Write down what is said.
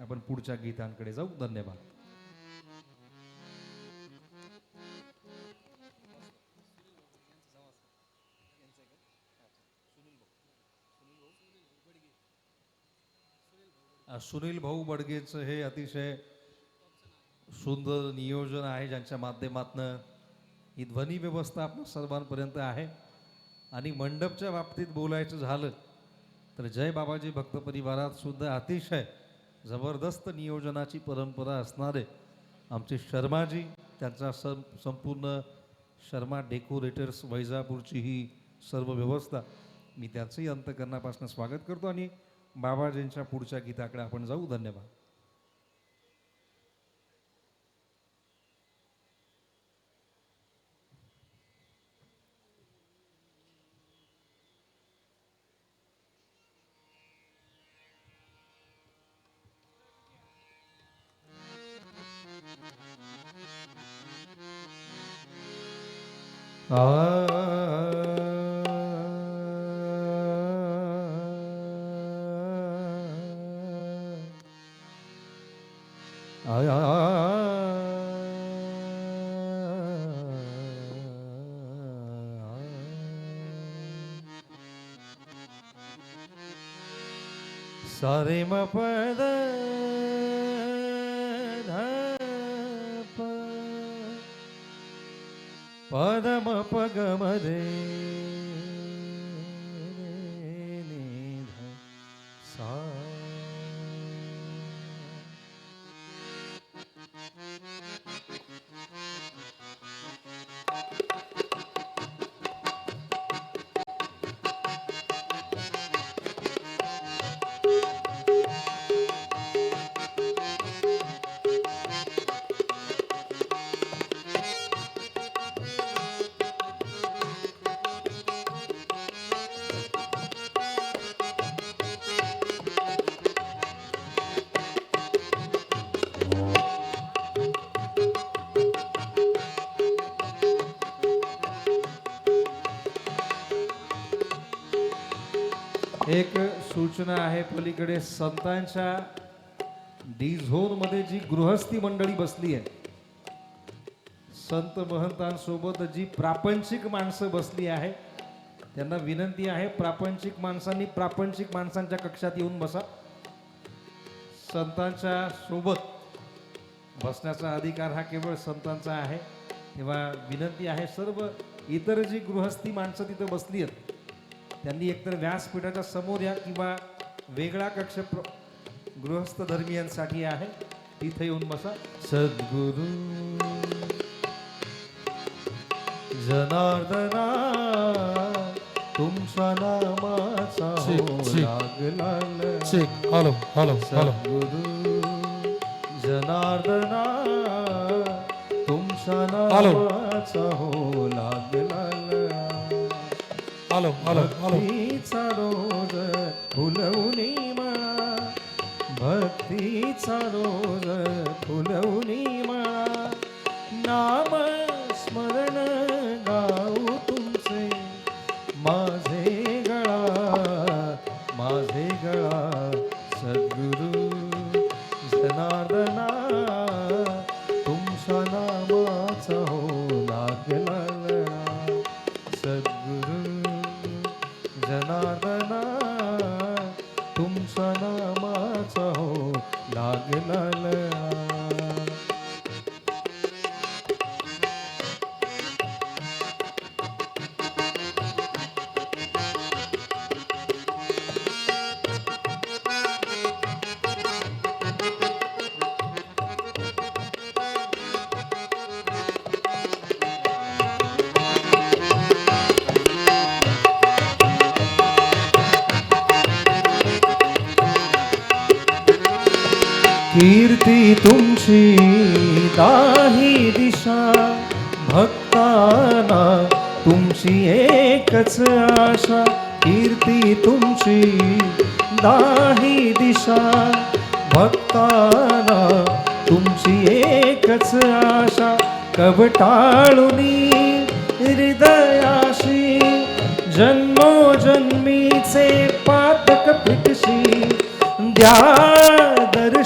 आपण पुढच्या गीतांकडे जाऊ. धन्यवाद. सुनील भाऊ बडगेचं हे अतिशय सुंदर नियोजन आहे, ज्यांच्या माध्यमातून ही ध्वनी व्यवस्था आपल्या सर्वांपर्यंत आहे. आणि मंडपच्या बाबतीत बोलायचं झालं तर जय बाबाजी भक्त परिवारात सुद्धा अतिशय जबरदस्त नियोजनाची परंपरा असणारे आमचे शर्माजी, त्यांचा संपूर्ण शर्मा डेकोरेटर्स वैजापूरची ही सर्व व्यवस्था, मी त्यांचंही अंतःकरणापासून स्वागत करतो. आणि बाबाजींच्या पुढच्या गीताकडे आपण जाऊ. धन्यवाद. सारे म पद पदम पगम रे सा. एक सूचना आहे, पलीकडे संतांच्या डी झोन मध्ये जी गृहस्थी मंडळी बसली आहे, संत महंतांसोबत जी प्रापंचिक माणसं बसली आहे, त्यांना विनंती आहे प्रापंचिक माणसांनी प्रापंचिक माणसांच्या कक्षात येऊन बसा. संतांच्या सोबत बसण्याचा अधिकार हा केवळ संतांचा आहे. तेव्हा विनंती आहे, सर्व इतर जी गृहस्थी माणसं तिथं बसली आहेत त्यांनी एकतर व्यासपीठाच्या समोर या किंवा वेगळा कक्ष गृहस्थ धर्मीयांसाठी आहे तिथे येऊन बसा. सद्गुरु जनार्दना तुमच्या नामाचा लागला. सद्गुरु जनार्दना तुमच्या नामाचा हो लागला. भक्तीचा रोज फुलवणी मला, भक्तीचा रोज फुलवणी मला, नाम स्मरण गाऊ तुमचे माझे गळा सद्गुरु जनार्दना तुमच्या नामाचा हो लागला. सद्गुरु जनार्दना तुमच्या नामाचा हो लागला. कीर्ती तुमची दाही दिशा, भक्ताना तुमची एकच आशा. कीर्ती तुमची दाही दिशा, भक्ताना तुमची एकच आशा. कवटाळुनी हृदयाशी जन्मोजन्मीचे पातक पिकशी द्या दर्शन.